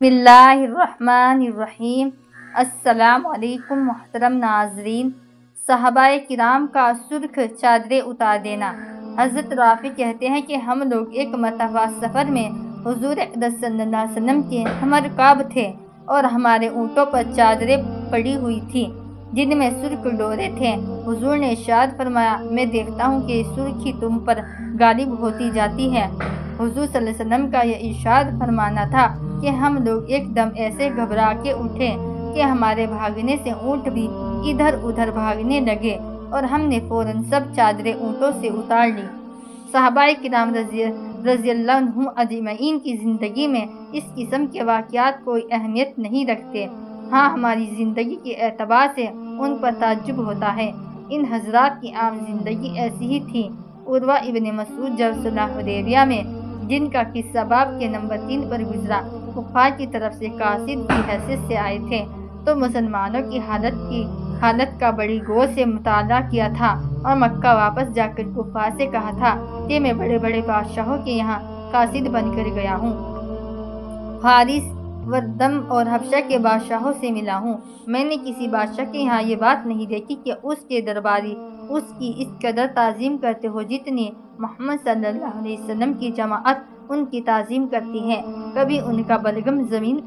بسم اللہ الرحمن الرحیم۔ السلام علیکم محترم ناظرین۔ صحابہ کرام کا سرخ چادریں اتار دینا۔ حضرت رافع کہتے ہیں کہ ہم لوگ ایک مرتبہ سفر میں حضور اقدس صلی اللہ علیہ وسلم کے ہمرکاب تھے اور ہمارے اونٹوں پر چادریں پڑی ہوئی تھیں جن میں سرخ ڈورے تھے۔ حضور نے ارشاد فرمایا، میں دیکھتا ہوں کہ سرخی تم پر غالب ہوتی جاتی ہے۔ حضور صلی اللہ علیہ وسلم کا یہ ارشاد فرمانا تھا کہ ہم لوگ ایک دم ایسے گھبرا کے اٹھے کہ ہمارے بھاگنے سے اونٹ بھی ادھر ادھر بھاگنے لگے اور ہم نے فوراً سب چادریں اونٹوں سے اتار لی۔ صحابہ کرام رضی اللہ عنہم اجمعین کی زندگی میں اس قسم کے واقعات کوئی اہمیت نہیں رکھتے۔ ہاں، ہماری زندگی کے اعتبار سے ان پر تعجب ہوتا ہے۔ ان حضرات کی عام زندگی ایسی ہی تھی۔ عروہ ابن مسعود جب صلح حدیبیہ میں، جن کا قصہ باب کے نمبر 3 پر گزرا، کفار کی طرف سے قاصد کی حیثیت سے آئے تھے تو مسلمانوں کی حالت کا بڑی غور سے مطالعہ کیا تھا اور مکہ واپس جا کر کفار سے کہا تھا کہ میں بڑے بڑے بادشاہوں کے یہاں قاصد بن کر گیا ہوں، فارس، وردم اور حبشہ کے بادشاہوں سے ملا ہوں۔ میں نے کسی بادشاہ کے یہاں یہ بات نہیں دیکھی کہ اس کے درباری اس کی اس قدر تعظیم کرتے ہو جتنی محمد صلی اللہ علیہ وسلم کی جماعت ان کی تعظیم کرتی ہے۔ کبھی ان کا بلغم زمین پر